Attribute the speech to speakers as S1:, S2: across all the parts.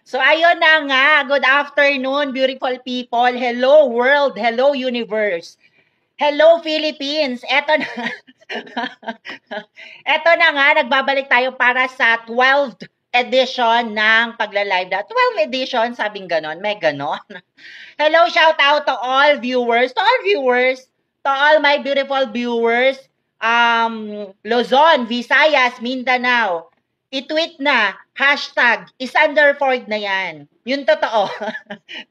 S1: So, ayun na nga. Good afternoon, beautiful people. Hello, world. Hello, universe. Hello, Philippines. Eto na. Eto na nga. Nagbabalik tayo para sa 12th edition ng pagla-live. 12th edition, sabing ganon. May ganon. Hello, shout out to all viewers. To all my beautiful viewers. Luzon, Visayas, Mindanao. I-tweet na, hashtag, Isanderford na yan. Yun totoo.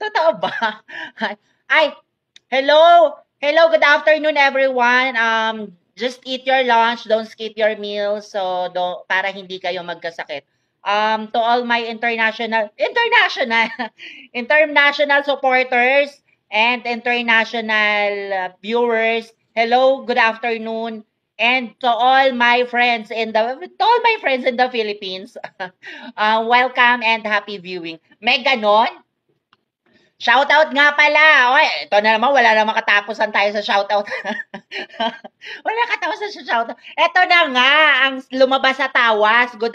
S1: Totoo ba? Ay, hello, good afternoon everyone. Just eat your lunch, don't skip your meals, so para hindi kayo magkasakit. To all my international supporters and international viewers, hello, good afternoon. And to all my friends in the Philippines, welcome and happy viewing. May ganon? Shoutout nga pala. Oy, ito na naman, wala namang katapusan tayo sa shoutout. Wala katapusan sa shoutout. Ito na nga, ang lumabas sa tawas. Good,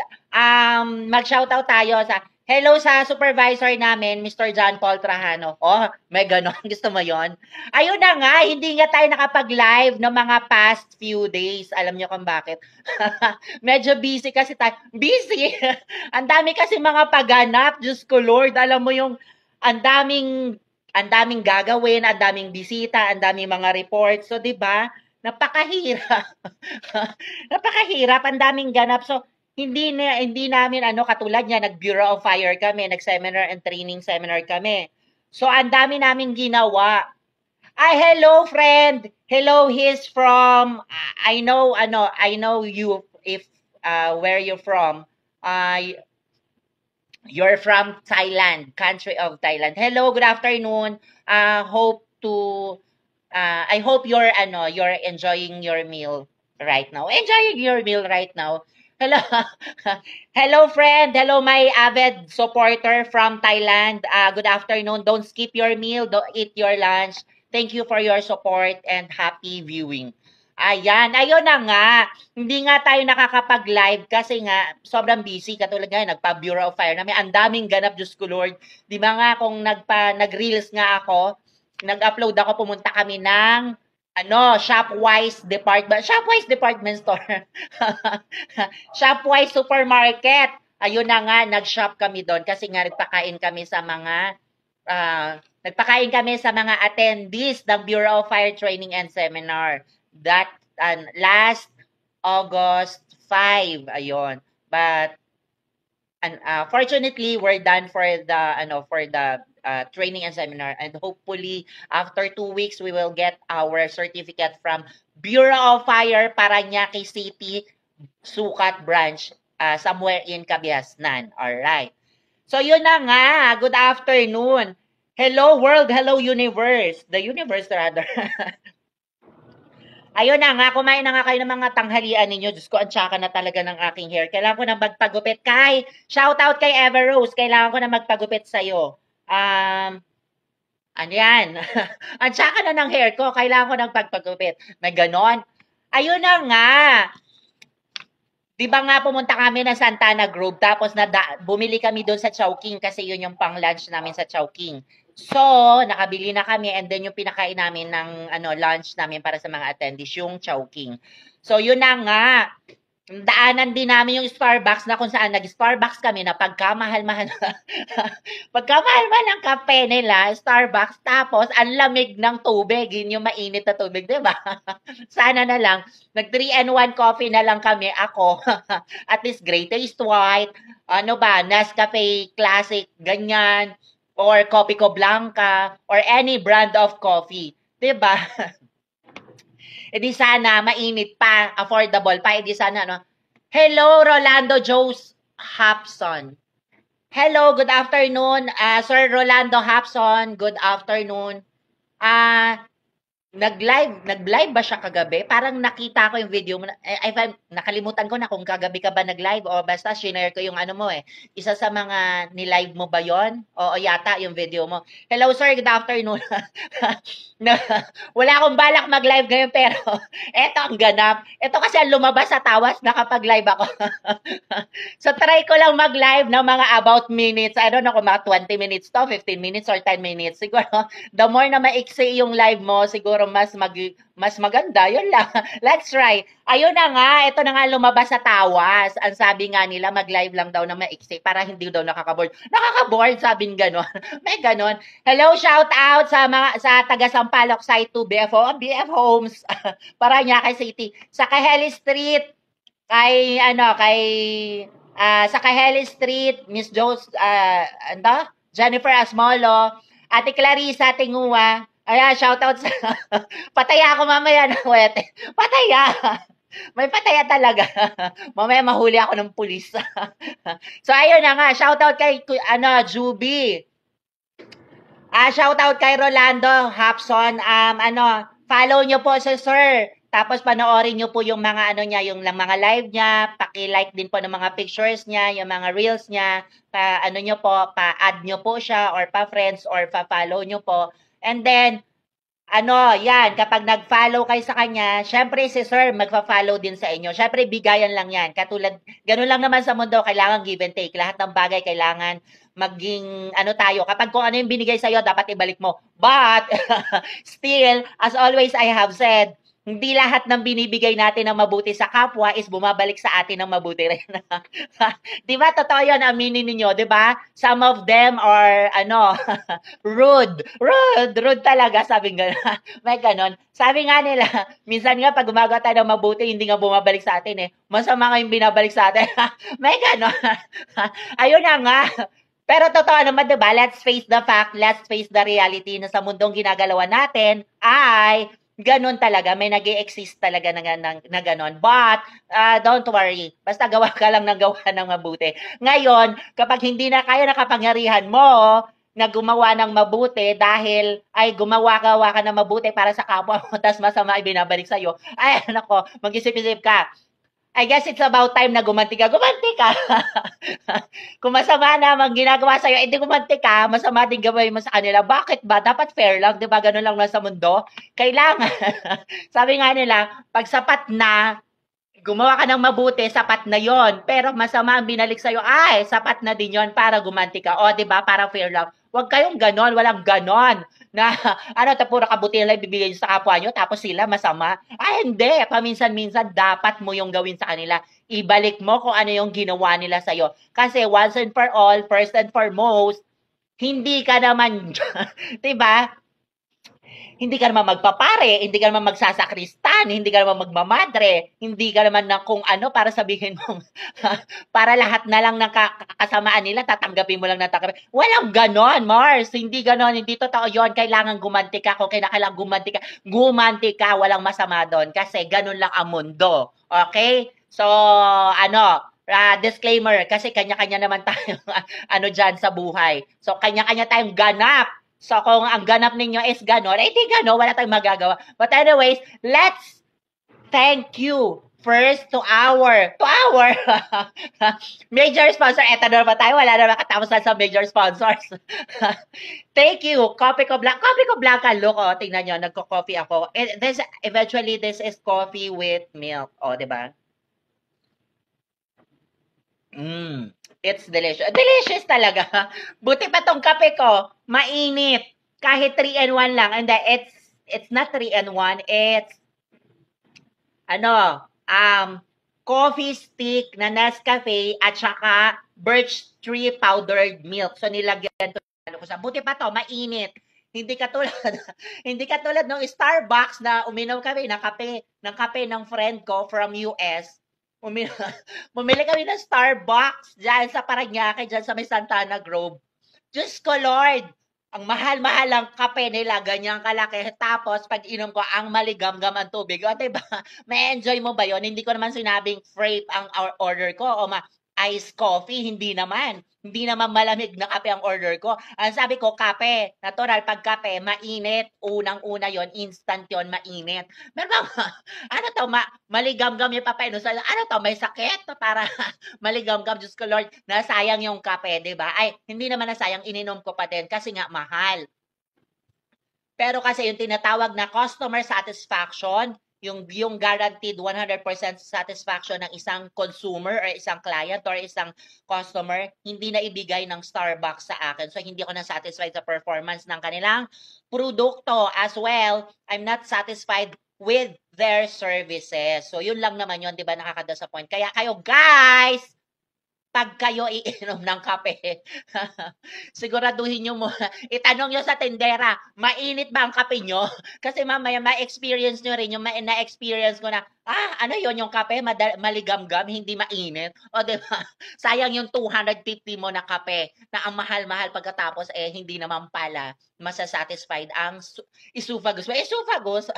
S1: mag-shoutout tayo sa, hello sa supervisor namin, Mr. John Paul Trajano. Oh, may ganon. Gusto mo yon? Ayun na nga, hindi nga tayo nakapag-live ng mga past few days. Alam niyo kung bakit? Medyo busy kasi tayo. Busy! Ang dami kasi mga paganap. Diyos ko Lord, alam mo yung ang daming gagawin, ang daming bisita, ang daming mga reports. So, 'di ba? Napakahirap. Napakahirap, ang daming ganap. So, hindi namin katulad niya, nag-Bureau of Fire kami, nag-seminar and training seminar kami. So, ang dami naming ginawa. Ay, hello friend. Hello, he's from I know you if where you're from. You're from Thailand, country of Thailand. Hello, good afternoon. I hope you're enjoying your meal right now. Enjoying your meal right now. Hello. Hello friend. Hello my avid supporter from Thailand. Good afternoon. Don't skip your meal. Don't eat your lunch. Thank you for your support and happy viewing. Ayan, ayun na nga. Hindi nga tayo nakakapag-live kasi nga sobrang busy. Katulad nga, nagpa-Bureau of Fire namin. Ang daming ganap, Diyos ko Lord. Di ba nga kung nag-reels nga ako, nag-upload ako, pumunta kami ng Shopwise department store. Shopwise supermarket. Ayun na nga, nag-shop kami doon kasi nga nagpakain kami sa mga attendees ng Bureau of Fire Training and Seminar. That last August 5, ayun. But fortunately, we're done for the training and seminar, and hopefully after 2 weeks we will get our certificate from Bureau of Fire Parañaque City Sucat branch somewhere in Cabiasnan. All right. So yun na nga, good afternoon. Hello world, hello universe. The universe rather. Ayun na nga, kumain na nga kayo ng mga tanghalian ninyo. Diyos ko, ang tsaka na talaga ng aking hair. Kailangan ko na magpagupit. Shout out kay Everrose. Kailangan ko na magpagupit sa'yo. Ano yan? Ang tsaka na ng hair ko. Kailangan ko ng pagpagupit. May ganon. Ayun na nga. Di ba nga pumunta kami ng Santana Grove, tapos bumili kami doon sa Chowking kasi yun yung pang-lunch namin sa Chowking. So, nakabili na kami, and then yung pinakain namin ng lunch namin para sa mga attendees, yung Chowking. So, yun na nga. Daanan din namin yung Starbucks na kung saan nag-Starbucks kami na pagkamahal-mahal ng kape nila, Starbucks, tapos ang lamig ng tubig, yun yung mainit na tubig, di ba? Sana na lang, nag 3-in-1 coffee na lang kami, ako, at least Great Taste White, Nescafe Classic, ganyan, or Copico Blanca, or any brand of coffee, di ba? E di sana, mainit pa, affordable pa, e di sana, Hello, Rolando Jose Hapson. Hello, good afternoon, Sir Rolando Hapson, good afternoon. Nag-live ba siya kagabi? Parang nakita ko yung video mo. Nakalimutan ko na kung kagabi ka ba nag-live o basta shinare ko yung ano mo eh. Isa sa mga ni-live mo ba yon? Oo yata yung video mo. Hello sir, good afternoon. na, wala akong balak mag-live ngayon pero eto ang ganap. Eto kasi ang lumabas sa tawas nakapag-live ako. So try ko lang mag-live ng mga about minutes. I don't know kung mga 20 minutes to, 15 minutes or 10 minutes. Siguro, the more na maiksi yung live mo, siguro mas maganda. Yun lang. Let's try. Ayun na nga, ito na nga lumabas sa tawas. Ang sabi nga nila, mag-live lang daw na maiksi para hindi daw nakaka-board. Nakaka-board, sabi ganon. May ganon. Hello, shout out sa mga sa taga Sampaloc Site 2 BF Homes, Parañaque City. Sa Kaheli Street, sa Kaheli Street, Miss Jones, Jennifer Asmolo, Ate Clarissa Tingua. Ayan, shoutout sa, pataya ako mamaya ng wete. Pataya. May pataya talaga. Mamaya mahuli ako ng pulis. So, ayun na nga, shoutout kay, Juby. Shoutout kay Rolando Hapson. Follow nyo po si Sir. Tapos panoorin nyo po yung mga yung mga live niya, paki-like din po ng mga pictures niya, yung mga reels niya, pa-add nyo po siya or pa-friends or pa-follow nyo po. And then yan, kapag nag-follow kayo sa kanya, syempre si Sir magfa-follow din sa inyo. Syempre bigayan lang yan. Ganun lang naman sa mundo, kailangan give and take. Lahat ng bagay kailangan maging tayo. Kapag kung ano yung binigay sa'yo, dapat ibalik mo. But, still, as always I have said, hindi lahat ng binibigay natin ng mabuti sa kapwa is bumabalik sa atin ng mabuti rin. Di ba? Totoo yun, aminin ninyo, di ba? Some of them are, rude talaga, sabi nga. May ganon. Sabi nga nila, minsan nga pag gumagawa tayo ng mabuti, hindi nga bumabalik sa atin eh. Masama nga yung binabalik sa atin. May ganon. Ayun na nga. Pero totoo naman, diba? Let's face the fact, let's face the reality na sa mundong ginagalawan natin ay ganon talaga. May nag-i-exist talaga na ganon. But, don't worry. Basta gawa ka lang ng gawa ng mabuti. Ngayon, kapag hindi na kaya nakapangyarihan mo na gumawa ng mabuti dahil ay gumawa-gawa ka ng mabuti para sa kapwa mo tapos masama ibinabalik sa'yo, ay, nako, mag-isip-isip ka. I guess it's about time na gumanti ka. Gumanti ka! Kung masama naman ginagawa sa'yo, edi gumanti ka, masama din gawin mo sa kanila. Bakit ba? Dapat fair lang, di ba? Ganun lang lang sa mundo. Kailangan. Sabi nga nila, pag sapat na, gumawa ka ng mabuti, sapat na yon. Pero masama ang binalik sa'yo, ay, sapat na din yon para gumanti ka. O, di ba? Para fair lang. Huwag kayong ganon, walang ganon. Na, puro kabutihan lang ibibigay sa kapwa nyo, tapos sila masama. Hindi. Paminsan-minsan, dapat mo yung gawin sa kanila. Ibalik mo kung ano yung ginawa nila sa'yo. Kasi once and for all, first and foremost, hindi ka naman, diba? Hindi ka naman magpapare, hindi ka naman magsasakristan, hindi ka naman magmamadre, hindi ka naman na kung ano para sabihin mo, para lahat na lang ng kasamaan nila, tatanggapin mo lang na tatanggapin. Walang ganon, Mars. Hindi ganon, hindi totoo yun. Kailangan gumanti ka. Kung kailangan gumanti ka, walang masama doon. Kasi ganon lang ang mundo. Okay? So, disclaimer, kasi kanya-kanya naman tayo, dyan sa buhay. So, kanya-kanya tayong ganap. So, kung ang ganap ninyo is gano'n, di gano'n, wala tayong magagawa. But anyways, let's thank you first to our major sponsor. Eto na naman tayo, wala na makatapusan sa major sponsors. Thank you, Coffee Ko Blanca. Look, tingnan nyo, nagko-coffee ako. Eventually, this is coffee with milk. O, diba? It's delicious. Delicious talaga. Buti pa tong kape ko. Mainit. Kahit 3-in-1 lang. And it's not 3-in-1. It's, coffee stick na Nescafe at saka birch tree powdered milk. So, nilagyan to. Buti pa to, mainit. Hindi katulad ng Starbucks na uminom kami ng kape ng friend ko from US. Bumili kami ng Starbucks dyan sa Parañaque, dyan sa may Santana Grove. Diyos ko, Lord! Ang mahal-mahal ang kape nila, ganyan kalaki. Tapos, pag inom ko, ang maligam-gam ang tubig. O, diba? May enjoy mo ba yon? Hindi ko naman sinabing frappe ang order ko. iced coffee, hindi naman. Hindi naman malamig na kape ang order ko. Ang sabi ko, kape. Natural, pag kape, mainit. Unang-una yon, instant yon, mainit. Meron bang, ano to, maligamgam yung papel. Ano to, may sakit? Para maligamgam, Diyos ko Lord, nasayang yung kape, di ba? Ay, hindi naman nasayang, ininom ko pa din kasi nga mahal. Pero kasi yung tinatawag na customer satisfaction, yung guaranteed 100% satisfaction ng isang consumer or isang client or isang customer, hindi na ibigay ng Starbucks sa akin. So, hindi ako na-satisfied sa performance ng kanilang produkto. As well, I'm not satisfied with their services. So, yun lang naman yun, di ba, nakaka-disappoint. Kaya kayo, guys, pag kayo iinom ng kape, siguraduhin nyo muna, itanong nyo sa tindera, mainit ba ang kape nyo? Kasi mamaya ma-experience nyo rin, yung na-experience ko na, ano yon yung kape, maligamgam, hindi mainit. O diba, sayang yung 250 mo na kape, na ang mahal-mahal pagkatapos, hindi naman pala masasatisfied ang esophagus. Esophagus?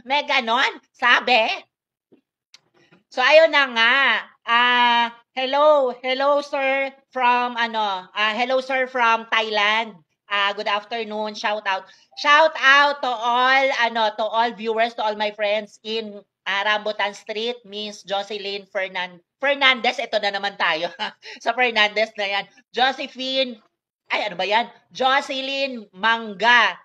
S1: May ganon, sabi? So ayun na nga. Hello sir from hello sir from Thailand. Good afternoon. Shout out. Shout out to all viewers, to all my friends in Rambutan Street, Miss Jocelyn Fernandez. Ito na naman tayo. Sa Fernandez na yan. Josephine, ano ba yan? Jocelyn Manga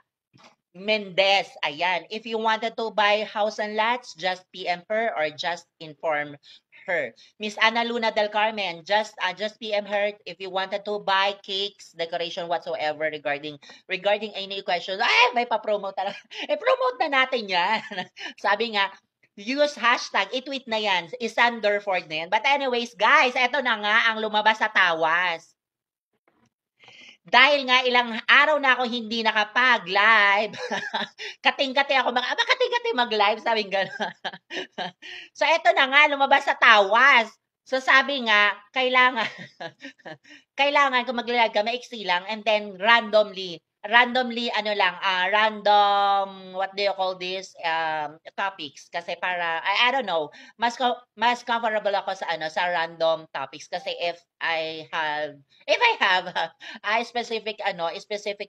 S1: Mendez. Ayan. If you wanted to buy house and lots, just PM her or just inform her. Miss Ana Luna del Carmen, just PM her if you wanted to buy cakes, decoration whatsoever regarding any questions. Ay, may pa-promote talaga. Promote na natin yan. Sabi nga, use hashtag, i-tweet na yan. Isander Ford na yan. But anyways, guys, eto na nga ang lumabas sa tawas. Dahil nga ilang araw na ako hindi nakapag-live. Kating-kati ako, kating-kati mag-live, sabing gano'n. So, eto na nga, lumabas sa tawas. So, sabi nga, kailangan kung mag-live ka, maiksi lang, and then randomly, random, what do you call this, topics. Kasi para, I don't know, mas comfortable ako sa random topics. Kasi if I have a specific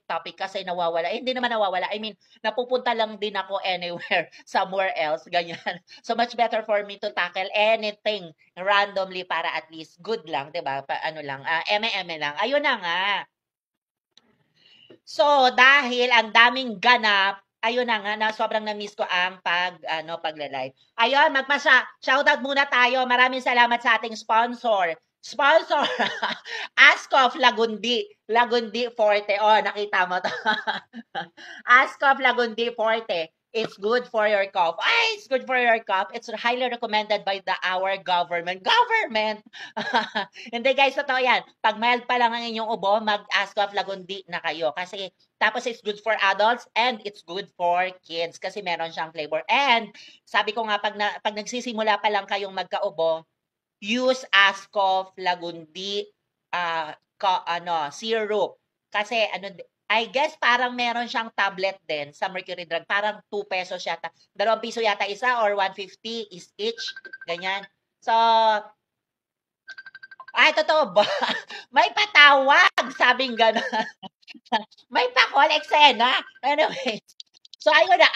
S1: topic kasi nawawala. Hindi naman nawawala. I mean, napupunta lang din ako anywhere, somewhere else, ganyan. So much better for me to tackle anything randomly para at least good lang, 'di ba? Eme lang. Ayun na nga. So, dahil ang daming ganap, ayun na nga, na sobrang na-miss ko ang pagla-live. Ayun, shoutout muna tayo. Maraming salamat sa ating sponsor. Ascoff Lagundi Forte. Oh, nakita mo to. Ascoff Lagundi Forte. It's good for your cough. It's good for your cough. It's highly recommended by our government. Hindi guys, totoo yan. Pag mild pa lang ang inyong ubo, mag-Ascoff Lagundi na kayo. Kasi, tapos it's good for adults and it's good for kids. Kasi meron siyang flavor. And, sabi ko nga, pag nagsisimula pa lang kayong magkaubo, use Ascoff Lagundi syrup. Kasi I guess parang meron siyang tablet din sa Mercury Drug. Parang 2 pesos yata. 2 piso yata isa or 150 is each. Ganyan. So, totoo ba? May patawag, sabing gano'n. May pa-call eksena. Anyway. So, ayun na.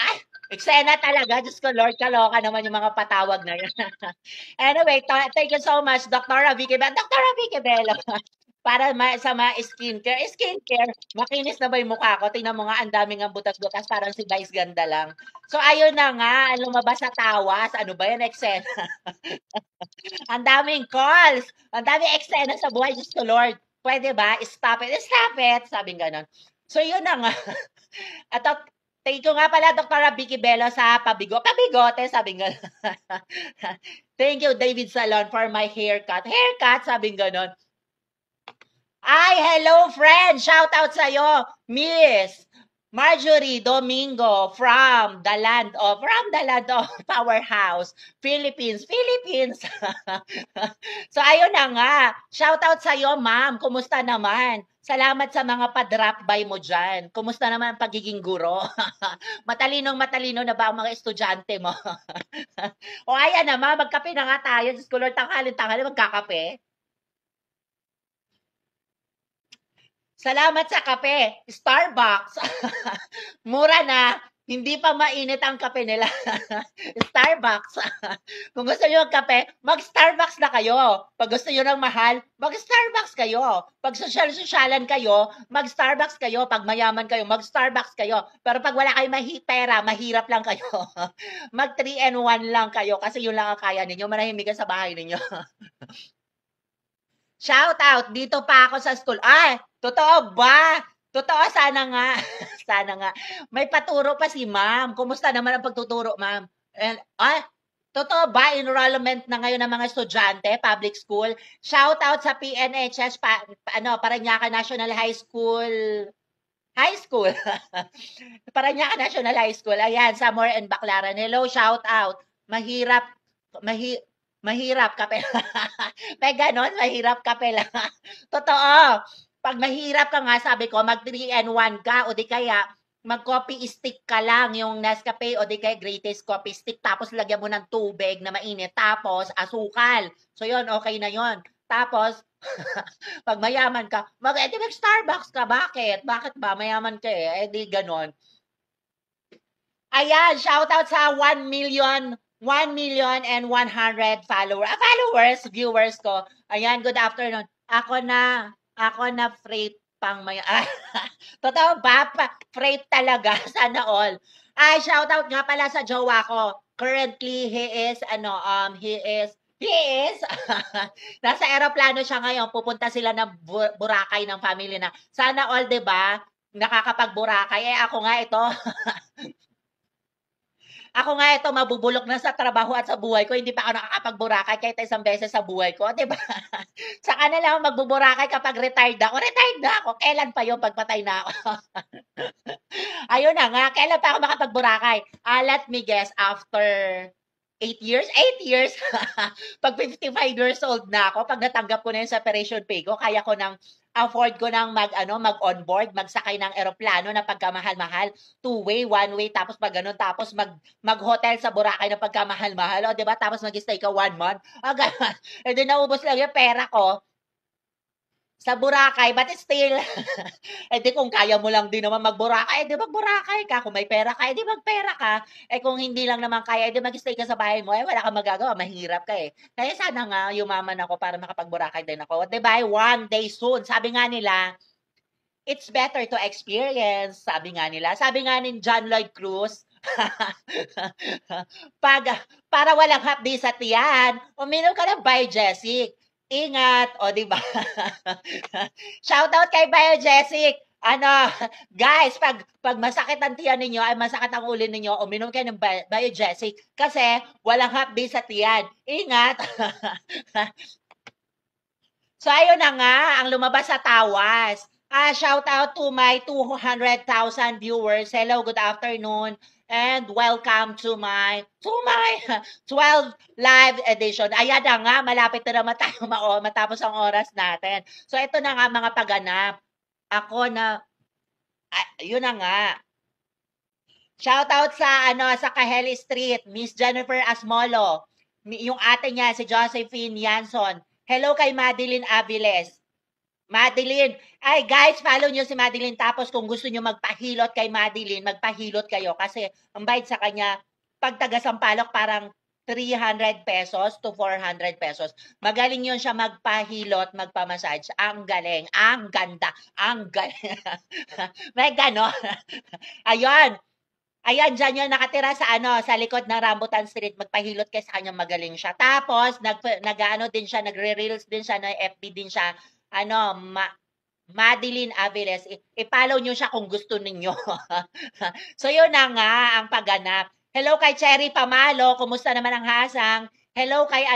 S1: Eksena talaga. Diyos ko, Lord, kaloka naman yung mga patawag na yun. Anyway, thank you so much, Dr. Vicky Bello. Para sa mga skincare. Makinis na ba yung mukha ko? Tingnan mo nga, ang daming ang butas-butas. Parang si Vice Ganda lang. So, ayun na nga. Lumabas sa tawas. Ano ba yan, eksena? Ang daming calls. Ang daming eksena sa buhay. Diyos ko, Lord. Pwede ba? Stop it. Sabing ganon. So, yun na nga. At thank you nga pala, Dr. Vicky Bello, sa pabigote, sabing ganon. Thank you, David Salon, for my haircut. Sabing ganon. Hello friend! Shout out sa'yo, Miss Marjorie Domingo from the land of Powerhouse, Philippines, Philippines. So ayun na nga. Shout out sa iyo, ma'am. Kumusta naman? Salamat sa mga pa-drop by mo diyan. Kumusta naman ang pagiging guro? Matalinong matalino na ba ang mga estudyante mo? O ayan naman, magkape na nga tayo. Diyos ko Lord, tanghali, magkakape. Salamat sa kape. Starbucks. Mura na. Hindi pa mainit ang kape nila. Starbucks. Kung gusto niyo ng kape, mag-Starbucks na kayo. Pag gusto niyo ng mahal, mag-Starbucks kayo. Pag social-socialan kayo, mag-Starbucks kayo. Pag mayaman kayo, mag-Starbucks kayo. Pero pag wala kayong pera, mahirap lang kayo. Mag 3-in-1 lang kayo kasi yun lang ang kaya ninyo. Manahimigan sa bahay ninyo. Shout out, dito pa ako sa school. Ay, totoo ba? Totoo, sana nga. Sana nga. May paturo pa si ma'am. Kumusta naman ang pagtuturo, ma'am? And, totoo ba? Enrollment na ngayon ng mga estudyante, public school. Shout out sa PNHS, Parañaque National High School. High school. Parañaque National High School. Ayan, Samor and Baclaran. Hello, shout out. Mahirap, mahi, mahirap kape. May ganon, mahirap kape lang. Totoo. Pag mahirap ka nga, sabi ko, mag 3-in-1 ka o di kaya mag-coffee stick ka lang, yung Nescafe o di kaya greatest coffee stick, tapos lagyan mo ng tubig na mainit, tapos asukal. So yun, okay na yun. Tapos, pag mayaman ka, edi mag-Starbucks ka. Bakit? Bakit ba? Mayaman ka eh. Edi ganon. Ayan, shout out sa 1,100,000 followers, viewers ko. Ayan, good afternoon. Ako na freight pang may, totoo ba? Freight talaga, sana all. Ay, shout out nga pala sa jowa ko. Currently, he is, nasa aeroplano siya ngayon. Pupunta sila ng Boracay ng family na. Sana all, 'di ba? Nakakapag-Boracay. Ako nga ito. Ako nga ito, mabubulok na sa trabaho at sa buhay ko. Hindi pa ako nakakapag-Boracay kahit isang beses sa buhay ko. 'Di ba? Saka na lang magbo-Boracay kapag retired ako. Retired na ako. Kailan pa yun pagpatay na ako? Ayun na nga. Kailan pa ako makapag-Boracay? Let me guess, after 8 years? 8 years? Pag 55 years old na ako, pag natanggap ko na yung separation pay ko, kaya ko nang afford ko nang mag-onboard, magsakay ng eroplano na pagkamahal-mahal, two-way, one-way, tapos pag ganun, tapos mag-hotel sa Boracay na pagkamahal-mahal, o diba? Tapos mag-stay ka 1 month. Ganun. And then naubos lang yung pera ko sa Boracay, but still, di kung kaya mo lang din naman mag-Boracay, di mag-Boracay ka. Kung may pera ka, di magpera ka. Kung hindi lang naman kaya, di mag-stay ka sa bahay mo, wala kang magagawa, mahirap ka eh. Kaya sana nga, yumaman ako para makapag-Boracay din ako. Diba? One day soon. Sabi nga nila, it's better to experience. Sabi nga nila. Sabi nga ni John Lloyd Cruz, para walang hapdi sa tiyan, uminom ka ng Biogesic. Ingat, o di ba? Shout out kay Biogesic. Guys, pag masakit ang tiyan ninyo, ay masakit ang ulo ninyo, uminom kayo ng Biogesic kasi walang hapdi sa tiyan. Ingat. So ayun na nga ang lumabas sa tawas. Shout out to my 200,000 viewers. Hello, good afternoon. And welcome to my 12 live edition. Ayan na nga, malapit na naman tayo matapos ang oras natin. So ito na nga mga paganap. Yun na nga. Shout out sa Kaheli Street, Miss Jennifer Asmolo. Yung ate niya, si Josephine Yanson. Hello kay Madeline Aviles. Madeline, ay guys, follow nyo si Madeline. Tapos kung gusto nyo magpahilot kay Madeline, magpahilot kayo. Kasi ang bayad sa kanya, pag taga-Sampaloc, parang 300 pesos to 400 pesos. Magaling yun siya magpahilot, magpamassage. Ang galing, ang ganda, ang galing. May ganon. Ayun. Ayan, dyan yun, nakatira sa likod ng Rambutan Street, magpahilot kay sa kanya, magaling siya. Tapos, din siya, nagre-reels din siya, FB din siya, Madeline Aviles. I-follow nyo siya kung gusto ninyo. So, yun na nga, ang pagganap. Hello kay Cherry Pamalo, kumusta naman ang hasang? Hello kay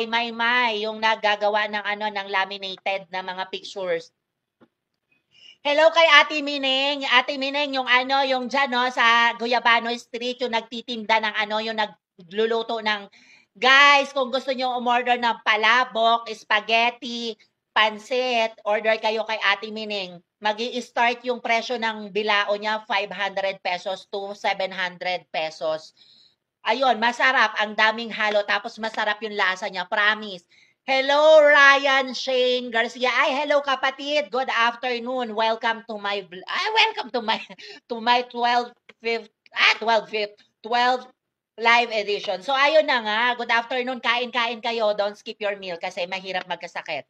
S1: Maymay, yung naggagawa ng laminated na mga pictures. Hello kay Ate Mineng. Ate Mineng, yung ano, yung dyan, no, sa Guyabano Street, yung nagtitinda ng ano, yung nagluluto ng, guys, kung gusto nyo umorder ng palabok, spaghetti, pansit, order kayo kay Ate Mineng. Magi-start yung presyo ng bilao niya, 500 pesos to 700 pesos. Ayun, masarap. Ang daming halo. Tapos masarap yung lasa niya. Promise. Hello, Ryan Shane Garcia. Ay, hello kapatid. Good afternoon. Welcome to my welcome to my to my 12th 12 live edition. So ayun na nga. Good afternoon. Kain-kain kayo. Don't skip your meal kasi mahirap magkasakit.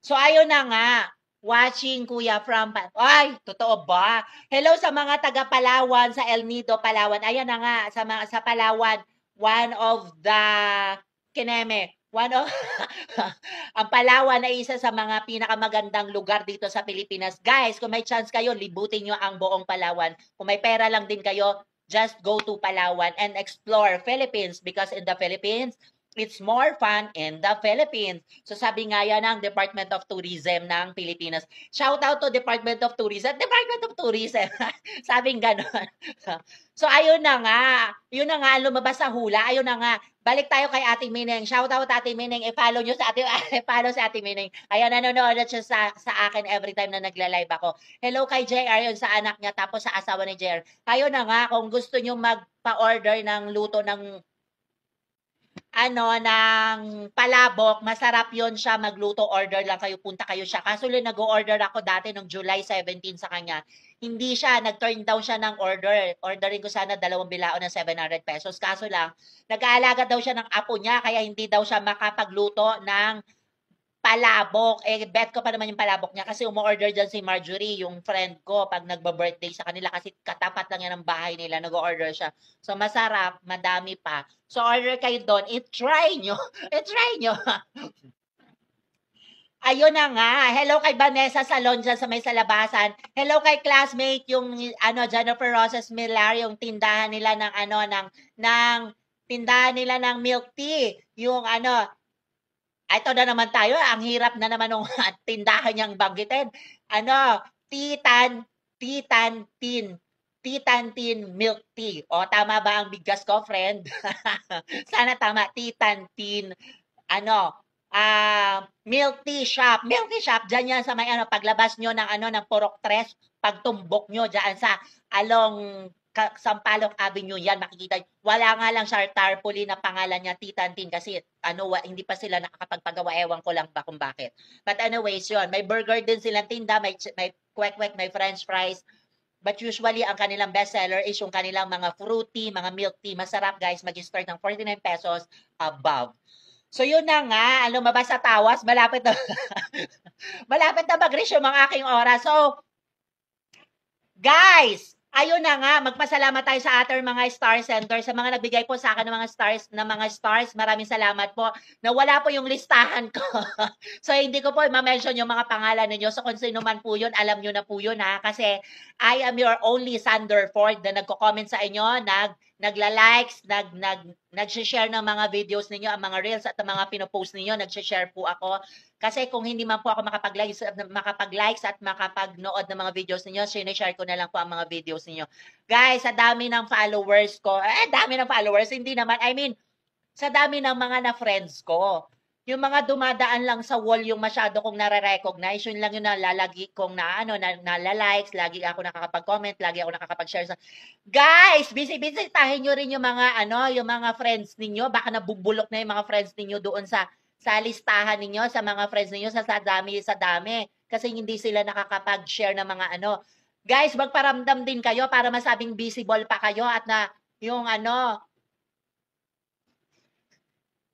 S1: So ayun na nga. Watching Kuya from ay, totoo ba? Hello sa mga taga Palawan, sa El Nido, Palawan. Ayan na nga, sa Palawan, one of the kineme, one of ang Palawan ay isa sa mga pinakamagandang lugar dito sa Pilipinas. Guys, kung may chance kayo, libutin nyo ang buong Palawan. Kung may pera lang din kayo, just go to Palawan and explore Philippines because in the Philippines, it's more fun in the Philippines. So sabi nga yan ng Department of Tourism ng Pilipinas. Shout out to Department of Tourism. Department of Tourism. Sabing ganon. So ayun na nga. Yun na nga lumabas sa hula. Ayun na nga. Balik tayo kay Ate Mineng. Shout out Ate Mineng. I-follow nyo sa follow si Ate Mineng. Ayan, nanonood siya sa akin every time na nagla-live ako. Hello kay JR, yun sa anak niya, tapos sa asawa ni JR. Ayun na nga, kung gusto nyo magpa-order ng luto ng ng palabok, masarap yon siya magluto, order lang kayo, punta kayo siya. Kaso lang nag-order ako dati nung July 17 sa kanya. Hindi siya, nag-turn down siya ng order. Ordering ko sana 2 bilao ng 700 pesos. Kaso lang, nag-aalaga daw siya ng apo niya, kaya hindi daw siya makapagluto ng palabok. Bet ko pa naman yung palabok niya kasi umu-order dyan si Marjorie, yung friend ko, pag nagba-birthday sa kanila kasi katapat lang yan ng bahay nila, nag-order siya. So, masarap, madami pa. So, order kayo doon. I-try nyo. I-try nyo. Ayun na nga. Hello kay Vanessa Salon dyan sa may salabasan. Hello kay classmate yung Jennifer Rosas Millar, yung tindahan nila ng tindahan nila ng milk tea. Yung ito na naman tayo, ang hirap na naman ng tindahan niyang banggitin. Titan, Titantin milk tea. O, tama ba ang bigkas ko, friend? Sana tama, Titantin, milk tea shop. Milk tea shop, dyan yan sa may paglabas nyo ng Purok 3, pagtumbok nyo dyan sa along Sampaloc Avenue yan, makikita. Wala nga lang siya tarpaulin na pangalan niya Titantin kasi hindi pa sila nakakapagpagawa. Ewan ko lang ba kung bakit. But anyways, yun. May burger din silang tinda, may kwek-kwek, may french fries. But usually, ang kanilang bestseller is yung kanilang mga fruity, mga milk tea. Masarap, guys. Mag-start ng 49 pesos above. So, yun na nga. Lumabas sa tawas. Malapit na malapit na mag-reach yung mga aking oras. So, guys, ayun na nga, magpasalamat tayo sa ating mga star center, sa mga nagbigay po sa akin ng mga stars. Maraming salamat po. Nawala po yung listahan ko. So, hindi ko po ma-mention yung mga pangalan ninyo. So, kung sino man po yun, alam nyo na po yun ha. Kasi, I am your only Sander Ford na nagko-comment sa inyo, nagla-likes, nag-share ng mga videos ninyo, ang mga reels at ang mga pinopost ninyo, nag-share po ako. Kasi kung hindi man po ako makapag-likes at makapag-nood ng mga videos ninyo, sinishare ko na lang po ang mga videos ninyo. Guys, sa dami ng followers ko, dami ng followers, hindi naman, sa dami ng mga na-friends ko. Yung mga dumadaan lang sa wall, yung masyado kong nare-recognize, yun lang yung nalalagi kong nalalikes, lagi ako nakakapag-comment, lagi ako nakakapag-share sa... Guys, bisitahin nyo rin yung mga, yung mga friends ninyo, baka nabubulok na yung mga friends ninyo doon sa listahan ninyo, sa mga friends ninyo, sa dami. Kasi hindi sila nakakapag-share ng mga Guys, magparamdam din kayo para masabing visible pa kayo at na yung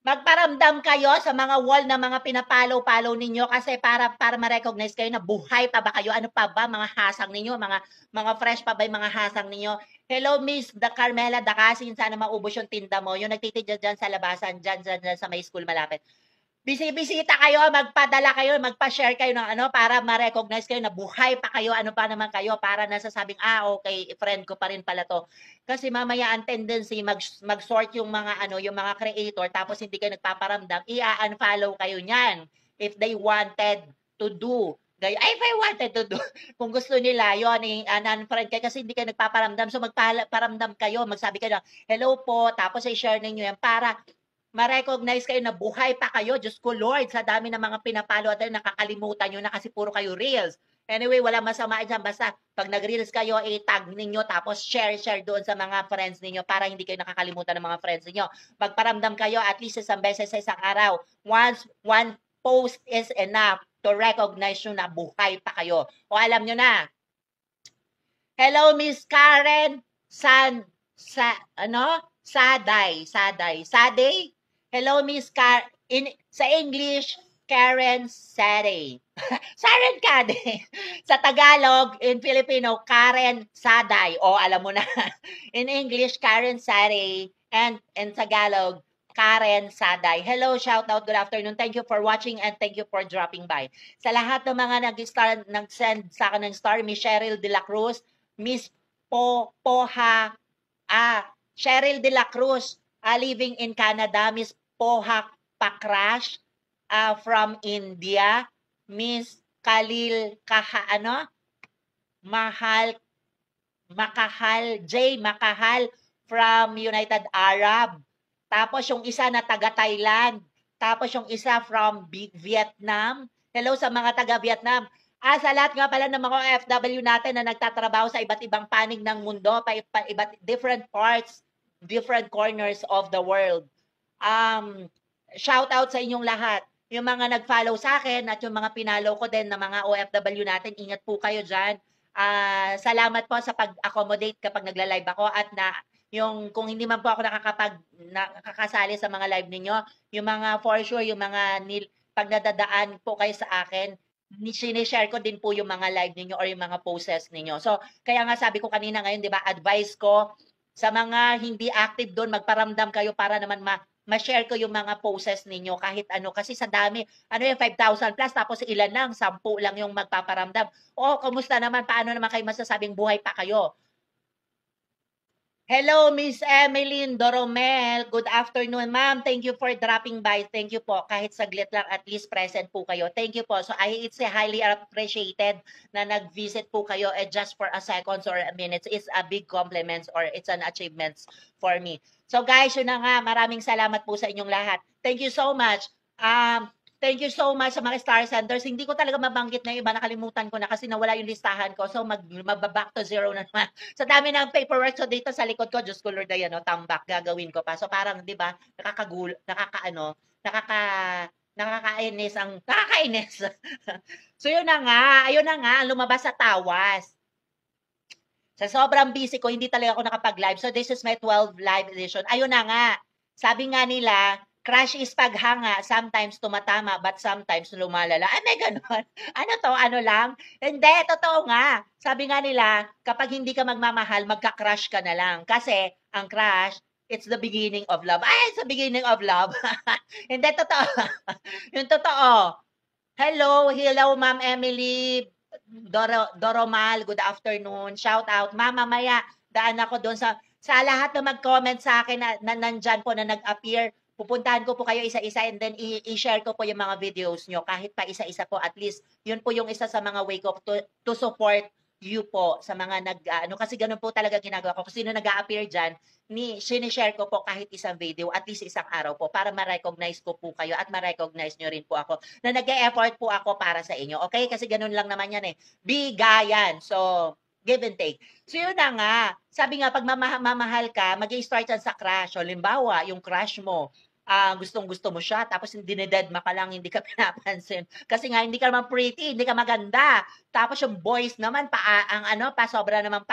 S1: magparamdam kayo sa mga wall na mga pinapalo-palo ninyo kasi para ma-recognize kayo na buhay pa ba kayo? Ano pa ba mga hasang ninyo? Mga fresh pa ba yung mga hasang ninyo? Hello, Miss Carmela Dakasin. Sana maubos yung tinda mo. Yung nagtitinda dyan sa labasan, dyan sa may school malapit. Bisita kayo, magpadala kayo, magpa-share kayo ng para ma-recognize kayo na buhay pa kayo, ano pa naman kayo, para nasasabing, okay, friend ko pa rin pala to. Kasi mamaya ang tendency, mag-sort yung mga, yung mga creator, tapos hindi kayo nagpaparamdam, i-unfollow kayo niyan if they wanted to do If I wanted to do, kung gusto nila yon unfriend kayo kasi hindi kayo nagpaparamdam, so magparamdam kayo, magsabi kayo na, hello po, tapos i-share ninyo yan para ma-recognize kayo na buhay pa kayo. Diyos ko Lord, sa dami ng mga pinapalo at nakakalimutan nyo na kasi puro kayo reels. Anyway, wala masama dyan. Basta pag nag-reels kayo, i-tag ninyo tapos share doon sa mga friends ninyo para hindi kayo nakakalimutan ng mga friends ninyo. Magparamdam kayo at least isang beses sa isang araw. Once, one post is enough to recognize nyo na buhay pa kayo. O alam nyo na. Hello, Miss Karen Saday? Hello, Miss sa English, Karen Saday. Karen Kade. Sa Tagalog, in Filipino, Karen Saday. O, alam mo na. In English, Karen Saday. And in Tagalog, Karen Saday. Hello, shout out, good afternoon. Thank you for watching and thank you for dropping by. Sa lahat ng mga nag-send sa akin ng star, Miss Cheryl De La Cruz, Miss Cheryl De La Cruz, living in Canada, Miss Poha Pakrash, from India, Miss Khalil Makahal from United Arab. Tapos yung isa na taga Thailand. Tapos yung isa from Vietnam. Hello sa mga taga Vietnam. Sa lahat nga pala ng mga OFW natin na nagtatrabaho sa iba't ibang panig ng mundo, different parts, different corners of the world. Shout out sa inyong lahat. Yung mga nag-follow sa akin at yung mga pinalo ko din na mga OFW natin, ingat po kayo dyan. Salamat po sa pag-accommodate kapag nagla-live ako at kung hindi man po ako nakakasali sa mga live ninyo, yung mga for sure, yung mga pag nadadaan po kayo sa akin, sinishare ko din po yung mga live ninyo or yung mga posts ninyo. So, kaya nga sabi ko kanina ngayon, di ba, advice ko sa mga hindi active doon, magparamdam kayo para naman ma-share ko yung mga posts ninyo kahit ano. Kasi sa dami, yung 5,000 plus, tapos ilan lang, 10 lang yung magpaparamdam. Kumusta naman? Paano naman kayo masasabing buhay pa kayo? Hello, Miss Emeline Doromel. Good afternoon, ma'am. Thank you for dropping by. Thank you po. Kahit saglit lang, at least present po kayo. Thank you po. So, it's highly appreciated na nag-visit po kayo just for a seconds or a minute. It's a big compliment or it's an achievement for me. So, guys, yun na nga. Maraming salamat po sa inyong lahat. Thank you so much. Thank you so much sa mga star senders. Hindi ko talaga mabanggit na iba, nakalimutan ko na kasi nawala yung listahan ko. So, magbaback to zero na naman. Sa dami ng paperwork so dito sa likod ko, Diyos ko Lord, tambak, gagawin ko pa. So, parang, di ba, nakakainis. So, ayun na nga, lumabas sa tawas. Sa sobrang busy ko, hindi talaga ako nakapag-live. So, this is my 12 live edition. Ayun na nga, sabi nga nila, crush is paghanga, sometimes tumatama, but sometimes lumalala. May ganon. Ano to? Ano lang? Hindi, totoo nga. Sabi nga nila, kapag hindi ka magmamahal, magka-crush ka na lang. Kasi, ang crush, it's the beginning of love. It's the beginning of love. Hindi, totoo. Yung totoo. Hello, Ma'am Emily Doromal, good afternoon. Shout out. Mamaya, daan ako doon sa lahat na mag-comment sa akin na nandyan po na nag-appear. Pupuntahan ko po kayo isa-isa and then i-share ko po yung mga videos nyo kahit pa isa-isa po at least yun po yung isa sa mga way ko to support you po sa mga kasi ganun po talaga ginagawa ko. Kung sino nag-a-appear dyan, sinishare ko po kahit isang video at least isang araw po para ma-recognize ko po kayo at ma-recognize nyo rin po ako na nag-e-effort po ako para sa inyo. Okay? Kasi ganun lang naman yan bigayan. So, give and take. So, yun na nga. Sabi nga, pag mamahal ka, mag-i-start yan sa crush. O, limbawa, yung crush mo, gustong-gusto mo siya, tapos dinededma ka lang, hindi ka pinapansin. Kasi nga, hindi ka naman pretty, hindi ka maganda. Tapos yung boys naman, sobra naman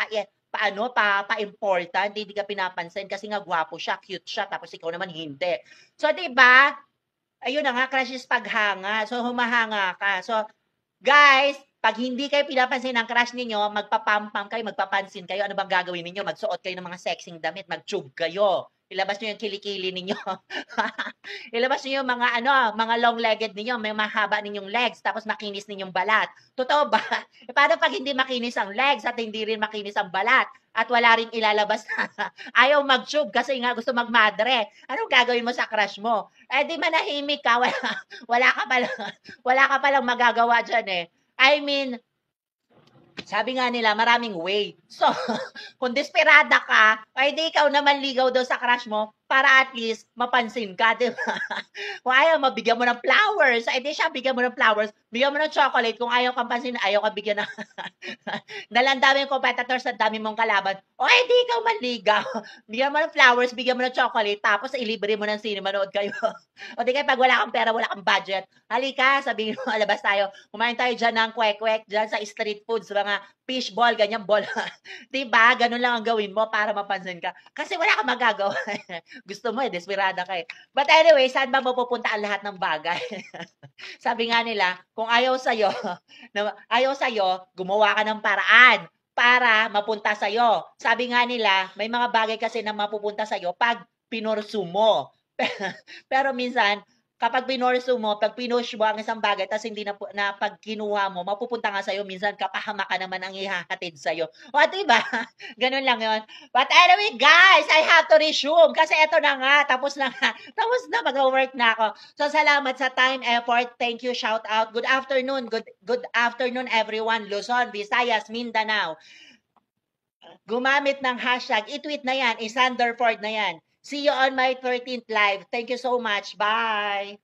S1: pa-important, hindi ka pinapansin kasi nga gwapo siya, cute siya, tapos ikaw naman hindi. So, diba? Ayun na nga, crush is paghanga. So, humahanga ka. So, guys, pag hindi kayo pinapansin ng crush ninyo, magpapampam kayo, magpapansin kayo, ano bang gagawin ninyo? Magsuot kayo ng mga sexing damit, mag-tube kayo. Ilabas nyo yung kilikili ninyo. Ilabas nyo yung mga long-legged ninyo, may mahaba ninyong legs, tapos makinis ninyong balat. Totoo ba? Paano pag hindi makinis ang legs at hindi rin makinis ang balat? At wala rin ilalabas na ayaw mag-tube kasi nga gusto magmadre. Anong gagawin mo sa crush mo? Di manahimik ka. Wala ka palang magagawa dyan I mean, sabi nga nila, maraming way. So, kung desperada ka, ay di ikaw naman ligaw daw sa crush mo para at least mapansin ka, di ba? Kung ayaw, mabigyan mo ng flowers. Ay di siya, bigyan mo ng flowers. Bigyan mo ng chocolate. Kung ayaw kang pansin, ayaw ka bigyan ng... Dahil ang daming competitors, ang dami mong kalaban. O, ay di ikaw manligaw. Bigyan mo ng flowers, bigyan mo ng chocolate, tapos ilibre mo ng sine, manood kayo. O di kaya pag wala kang pera, wala kang budget, halika, sabihin mo, alabas tayo. Kumain tayo dyan ng kwek-kwek, dyan sa street foods, mga fishball, ganyan ball. Diba? Ganun lang ang gawin mo para mapansin ka. Kasi wala kang magagawa. Gusto mo desperada ka But anyway, saan ba mapupunta ang lahat ng bagay? Sabi nga nila, kung ayaw sa'yo, gumawa ka ng paraan para mapunta sa'yo. Sabi nga nila, may mga bagay kasi na mapupunta sa'yo pag pinorsu mo. Pero minsan, kapag pinorsu mo, pag pinush mo ang isang bagay, tapos hindi na pag kinuha mo, mapupunta nga sa'yo, minsan kapahama ka naman ang ihahatid sa'yo. O, diba? Ganun lang yon. But anyway, guys, I have to resume kasi eto na nga, tapos na nga. Tapos na, mag-work na ako. So, salamat sa time, effort. Thank you, shout out. Good afternoon. Good afternoon, everyone. Luzon, Visayas, Mindanao. Gumamit ng hashtag, i-tweet na yan, i-Sanderford na yan. See you on my 13th live. Thank you so much. Bye!